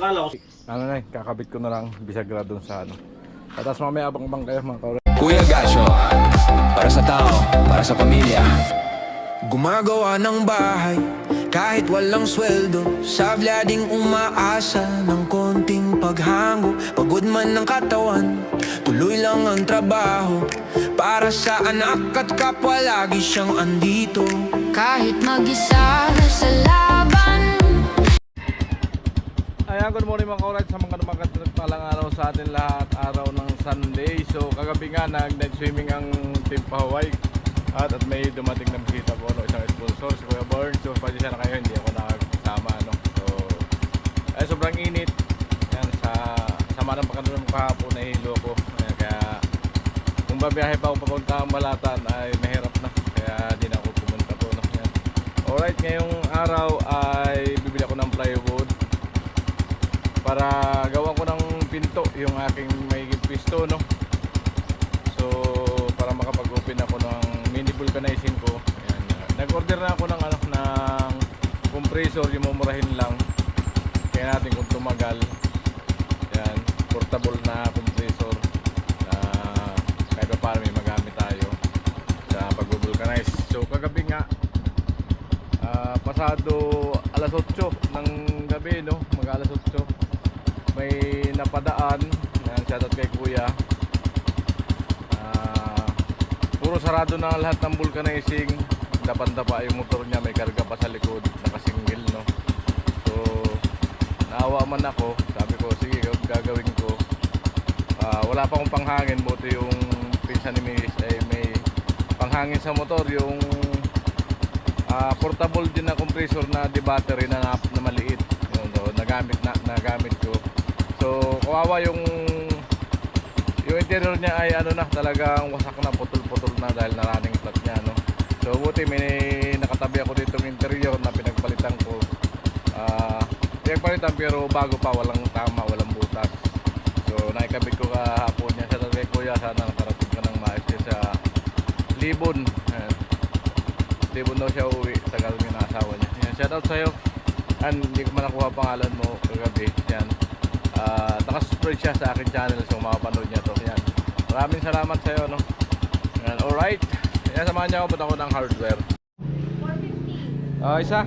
Akala ko. Ano na kakabit ko na lang bisagra dun sa ano. Tapos mamaya abang-abang kayo mga kaurad. Kuya Gasyo, para sa tao, para sa pamilya. Gumagawa ng bahay, kahit walang sweldo. Sa vlading umaasa ng konting paghango. Pagod man ng katawan, tuloy lang ang trabaho. Para sa anak at kapwa, lagi siyang andito. Kahit mag-isa sa laban. Ayan, good morning mga kaurad sa mga palang araw sa atin lahat. Araw ng Sunday. So kagabi nga nag-night swimming ang Team Pahawaii. At may dumating na bisita po, no, isang sponsor, si Kuya Born. So pasensya na kayo, hindi ako nakasama, no? So ay sobrang init. Ayan, sama ng pagkanoon ng kahapon na hilo ko. Ayan, kaya kung babiyahe pa ako papunta ang Balatan ay mahirap na. Kaya di na ako pumunta po, no? Ayan. Alright, ngayong araw ay bibili ako ng plywood para gawan ko ng pinto yung aking may pisto, no? So para makapag-open ako ng mini vulcanizing ko. Ayan. Nag-order na ako ng compressor, yung mumurahin lang. Kaya natin kung tumagal. Ayan, portable na compressor na kahit pa para may magamit tayo sa pag-vulcanize. So kagabi nga pasado alas 8 ng gabi, no? Mag alas 8 may napadaan. Ayan, shoutout kay Kuya. Puro sarado na lahat ng vulcanizing. Dapan-dapa yung motor niya, may karga pa sa likod, nakasingil, no? So naawa man ako, sabi ko sige gagawin ko. Wala pa akong panghangin, buti yung pinsan ni Miss ay may panghangin sa motor, yung portable din na compressor na di battery na maliit, yun, no? nagamit ko. So kawawa yung interior niya ay ano na, talagang wasak na, putol-putol na dahil na-running flat niya, no? So buti may nakatabi ako dito ng interior na pinagpalitan ko. Pinagpalitan pero bago pa, walang tama, walang butas. So naikabit ko kahapon niya sa tatay Kuya, sana nakarating ka ng maayos niya sa Libon. Libon daw siya uwi, tagal yung asawa niya. Yan, shoutout sa'yo. And hindi ko man nakuha pangalan mo kagabi. Yan. Nakasubscribe siya sa akin channel, so makapanood niya to. Yan. Maraming salamat sa'yo, no? Yan, alright. Yan, samahan niya ako, punta ako ng hardware. 450. Isa.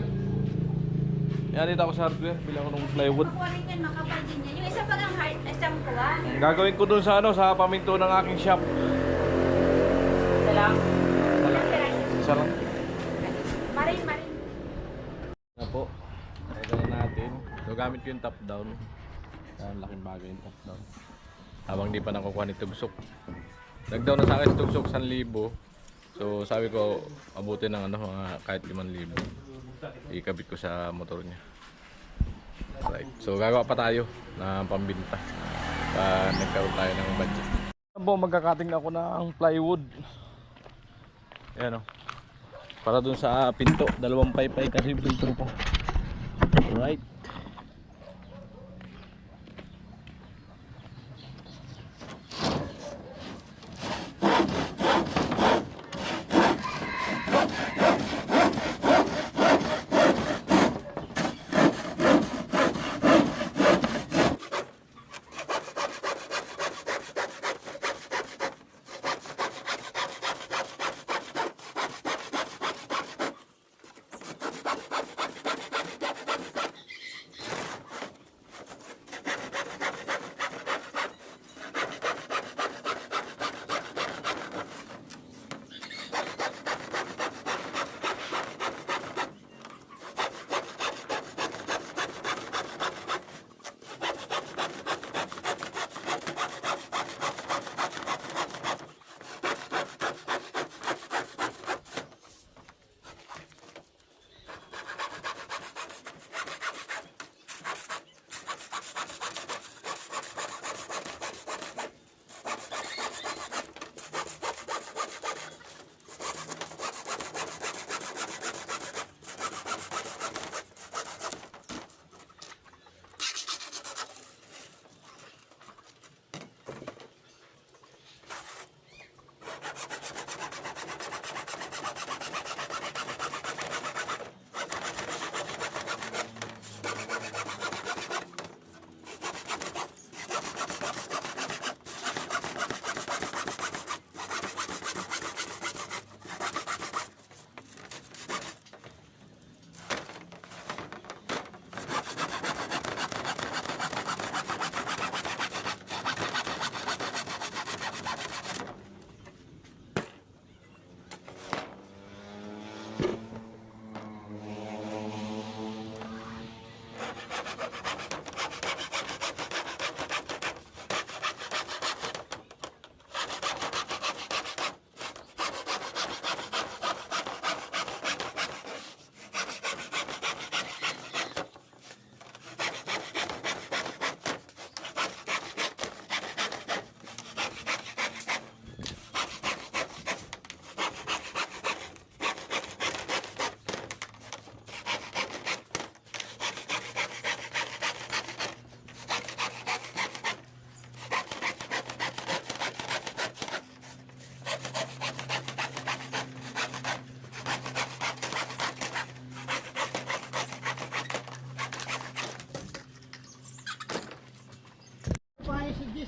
Yan, dito ako sa hardware. Bilang ko ng plywood. Makuha yan, makapal din yan. Yung isa pag ang hard, isang kuha. Gagawin ko dun sa sa paminto ng aking shop. Isa lang? Isa lang. Marin. Na po. Ito na natin. So gamit ko yung top down. Yan, laking bagay yung top down. Habang di pa nakukuha ni Tugsok. Nag-down na sa akin si Tugsok 1,000. So sabi ko abutin ng kahit 5,000. Ikabit ko sa motor niya. Right. So gagawa pa tayo ng pambinta. Nagkaroon tayo ng budget. Magkakating na ako ng plywood. Ayan o. Para dun sa pinto, 2 paypay kasi filter ko. Alright.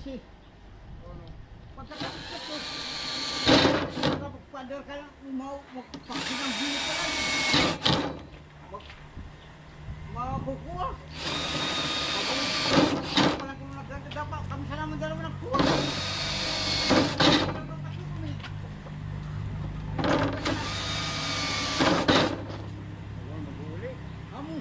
si. Pagkatapos ko. Kapag-padar ka lang, magpakinang hili ka lang. Makukuha. Wala kong naganda dapat. Kami sa naman dalawa nagkuha. Kamu.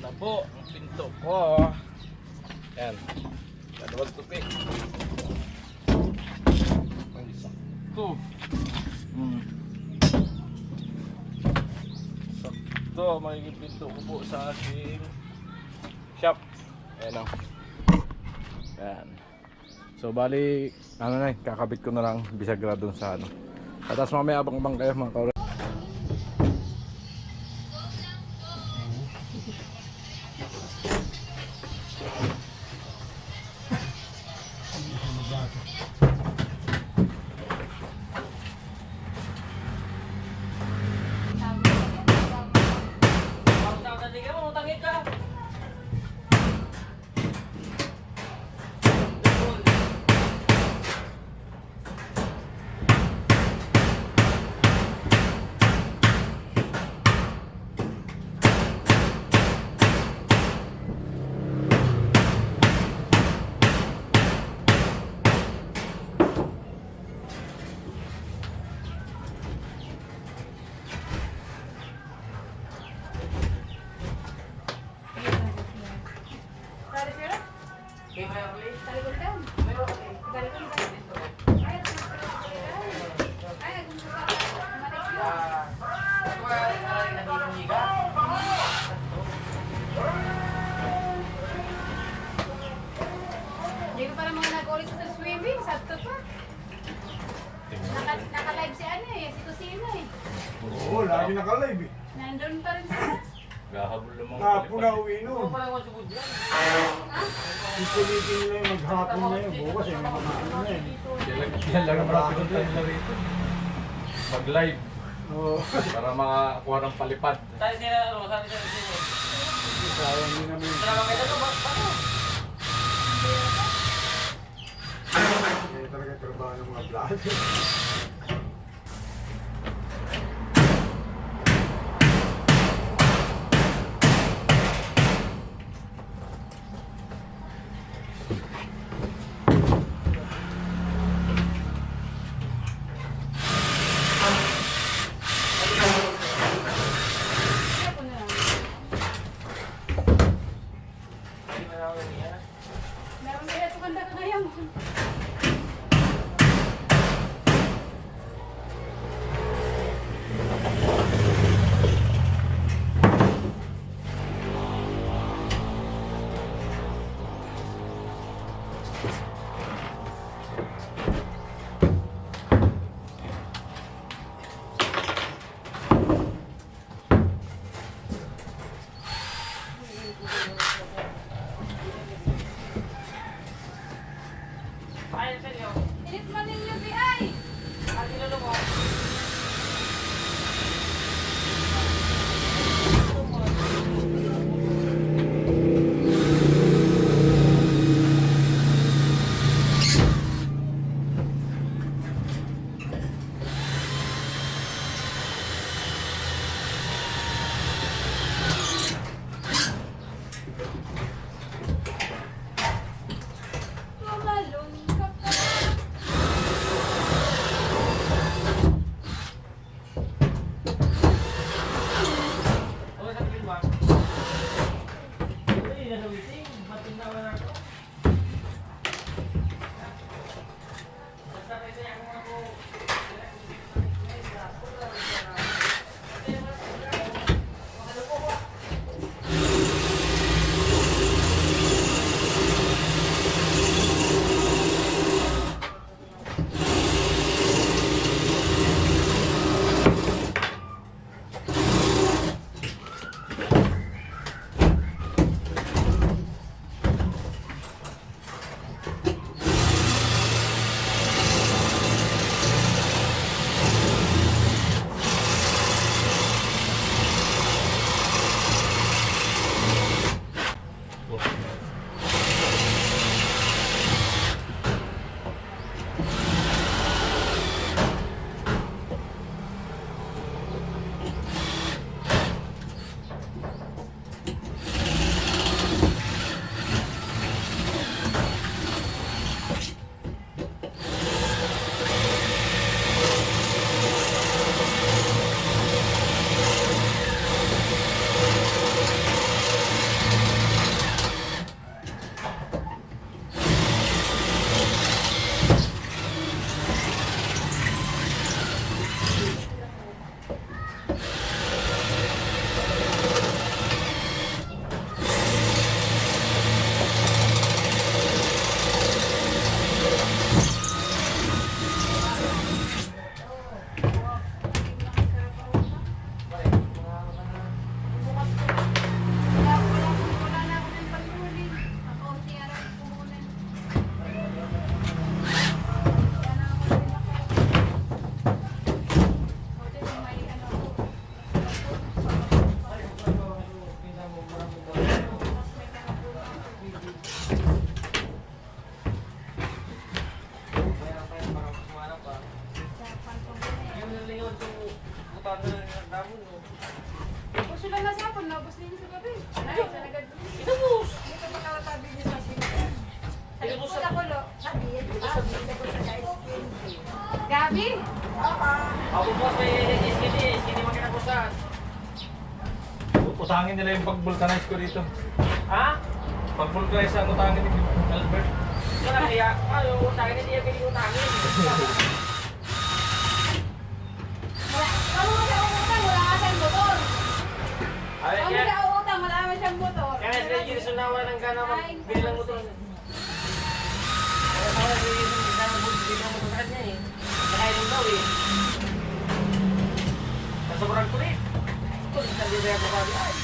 na po ang pinto ko. Yan. Dalawang tupi. Ang sakto. Sakto. Magiging pinto ko po sa aking shop. Ayan o. Yan. So bali, ano na, kakabit ko na lang bisagra dun sa ano. At tapos mamaya abang-abang kayo mga kauro. Hindi ko parang mga nag-ulit sa swimming, sakto pa. Naka-live si ano eh, si Kusina eh. Oo, lagi naka-live eh. Nandun pa rin sila. Gahabol naman Hapon na uwi nun. Ipilitin nila yung maghapon na yun. Bukas yung mga ano na yun. Yan lang ang marami nila rito. Mag-live. Oo. Para makakuha ng palipad. Sayang din namin. Kaya talaga trabaho ng mga vlogger. Meron kaya ito kanda ka ngayon. Init man ninyo, Biay! Tumalon ka pa. Utangin nila yung pag-vulcanize ko dito. Ha? Pag-vulcanize ang utangin ni Albert. Wala kaya. Ano, utangin hindi yung utangin. Ano mo siya utang? Wala ka siyang motor. Ay, Ano kaya. siya utang? Wala ka siyang motor. Kaya sila Jason nawa ng gana magbili ng motor. Kaya sila Jason hindi na magbili ng motor sa kanya eh. Nakainom daw eh. Sa sobrang kulit. Kulit na din kaya sabi ay.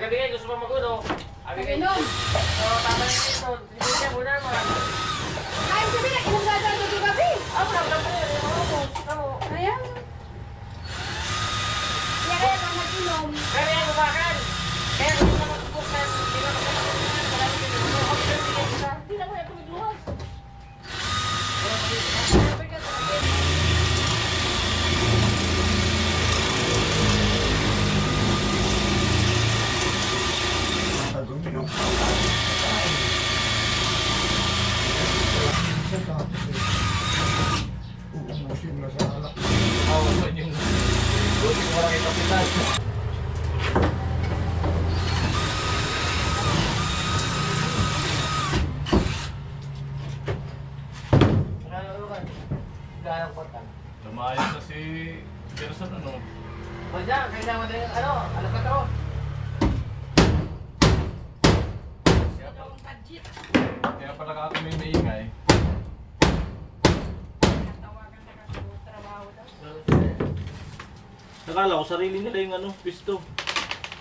Kaya gusto mo mag-uno. Abi kayo. Inom. Oo, tama na ito. Hindi siya muna naman. Kain sabi na, inom na dyan ito gabi. Ako na, wala pa rin. Ako. Ayan. Kaya kaya kang mag-inom. Kaya yan, umakan. Kaya kung hindi na magpupukan, hindi na magpupukan, wala na din. Hindi na kaya tumigluwas. Taguminom. Sa tapos uumusin na sa alak. Awan yung doon yung walang ikapitan. Gano'ng portal. Lumayas na si Gerson ano. O dyan, kailangan din, alam ka taro. Kaya pala ka ako may maingay. Nakala ko sarili nila yung ano, pisto.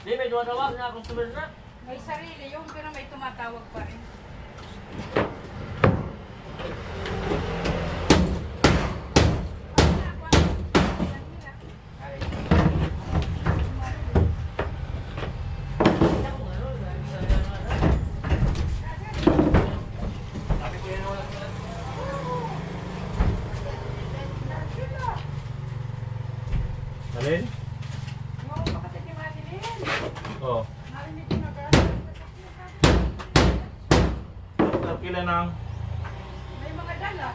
Hindi, may dumatawag na customer na. May sarili yung pero may tumatawag pa rin. Alin? Oo. Narkila nang. May mga dala.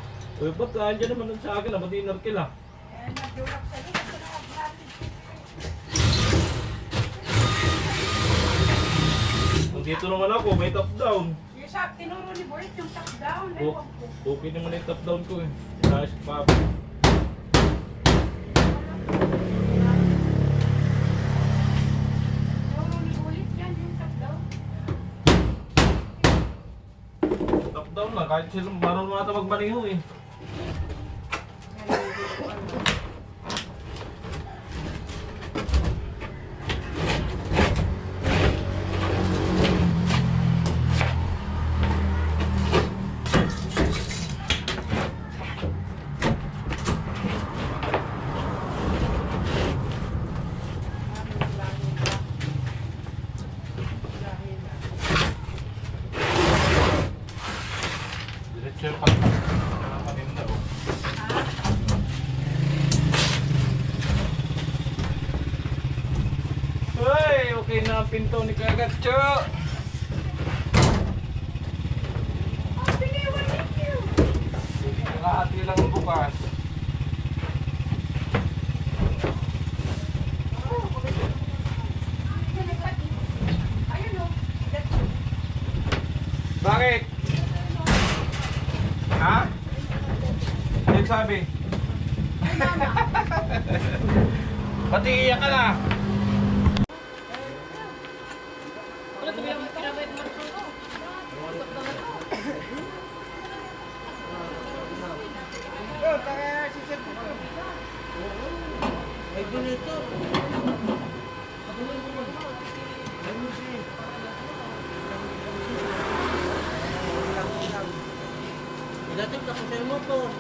Uy, ba't andyan naman sa akin? Ba't di narkila? Eh, nagdulak sa iyo. Kasi nakaplatid. Nandito naman ako, may top down. Yung sa tinuro ni Boris yung top down. O, okay naman yung top down ko eh. Ayos pa. Tinuro ni Boris yan yung top down. Top down lang, kahit sila marunong ata magmaniho eh. Diretso yung paninda oh. Uy, okay na ang pinto ni Kagatcho. Kalahati lang ang bukas. Ayun o. Bakit? Ha? Ano sabi? Pati iyak ka na. Wala ito yung pinabait mo. Ay, ganito. Ilating ka po sa motor.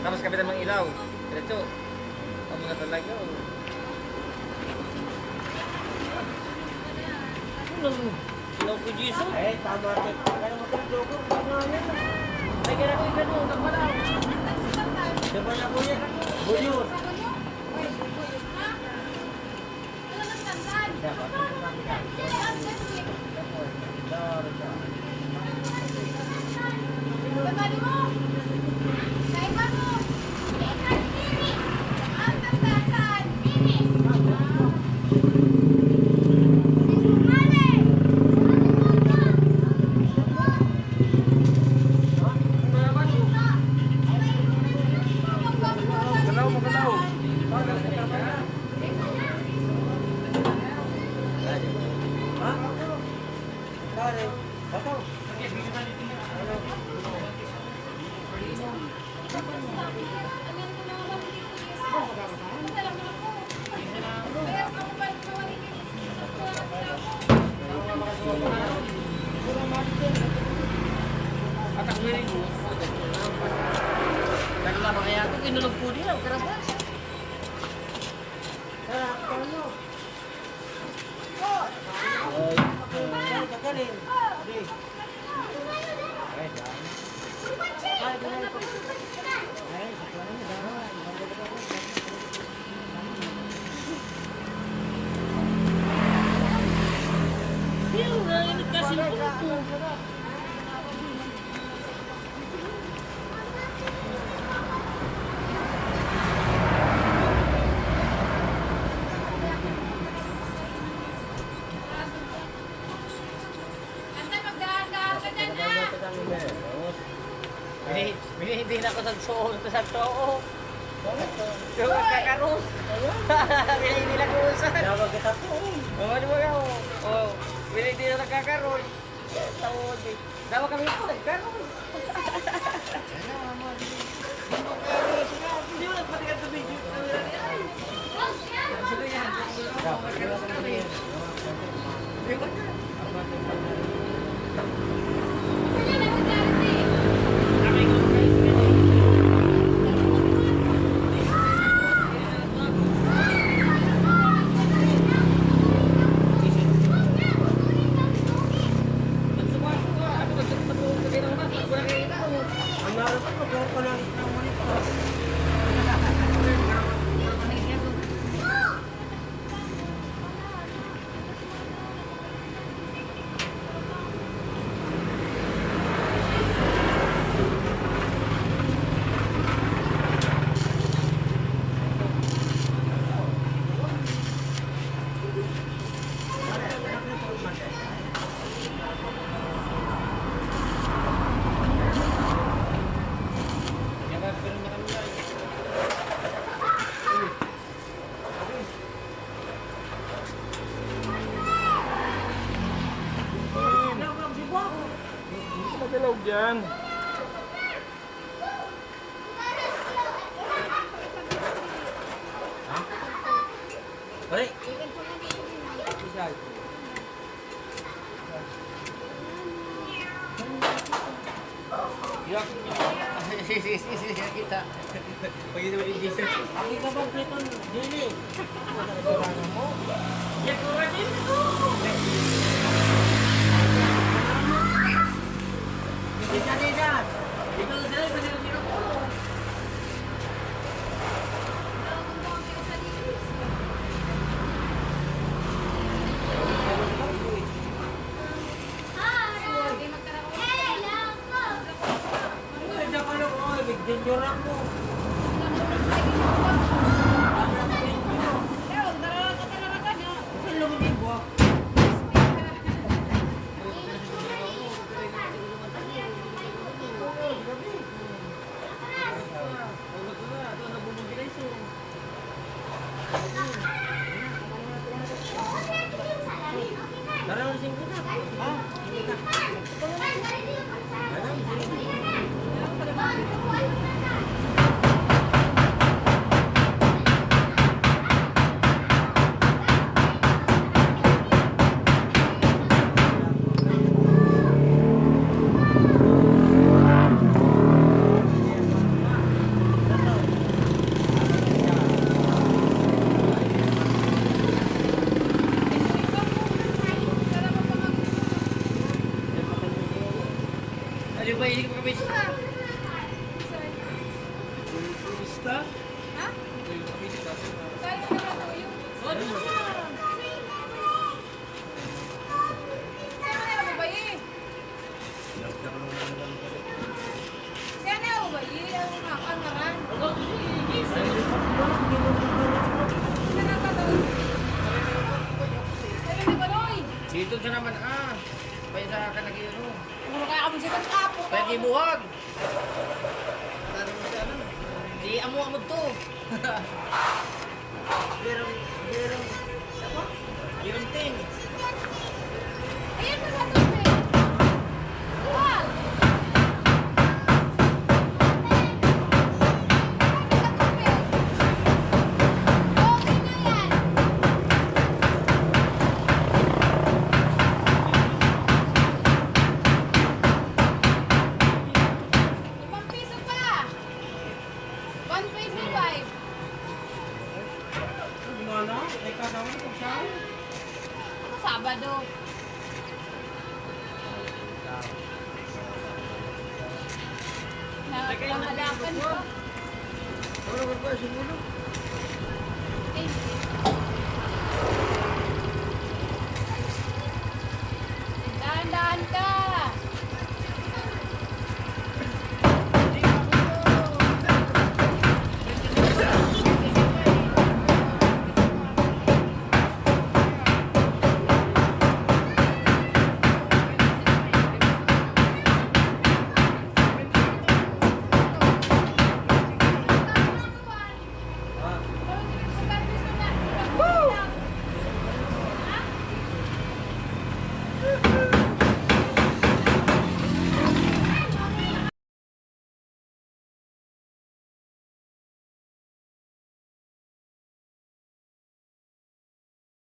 Tapos kapitan mang ilaw. Diretso. Ang mga talaga. Ilaw ko Jiso. Eh, tama ka. Kaya mo ito ko. Ay, kaya ko ikaw doon. Nagmalaw. Diba na po yan? Buyot. Babali mo! Sa iba mo! Ikan, kiri! Ang tatasan! Kiri! Sumali! Magalaw, magalaw. Atak mo rin mo. Nagla ba kaya ito? Kinulog po din ako. Karabas. Yung nainig kasi po. Anda, magdahan-dahan ka dyan, ha? Hindi na ako sa too. Yung kakarus. Hindi na kusan. Dapat kita po. Oo, di ba ako? Oo. Hindi na nagkakaroon. Tawod eh. Dapat kami po nagkaroon. Hindi mo nagpatikan sa video. Sino yan? Magkaroon kami. Di ba ka? Sige na, magdarte. Kami ko guys. Magalaw dyan. Pare. Yak. Kita. Pagi naman yung diesel. Aki ka bang Clayton? Dili. Yak ko rin ito. Hindi ka nila. Ikaw sila, pwede rin ako. Danger ako. Ano ba hindi ko pabista? Pabista? Ha? Saan mo naman po yung... Saan mo na ba eh? Dito siya naman Pwede sa kanagiro. Puro kaya kami sikat kapo. Pwede buhag. Lalo mo siya Di amo-amo to. Birong ting. Ayan mo sa tubig. Wag. Sa tubig. Okay na yan. ₱5 pa. 125. Gumana? Ay, kakawin ko siya. Ano Sabado? Nakakalakan ko. Ano ba siguro?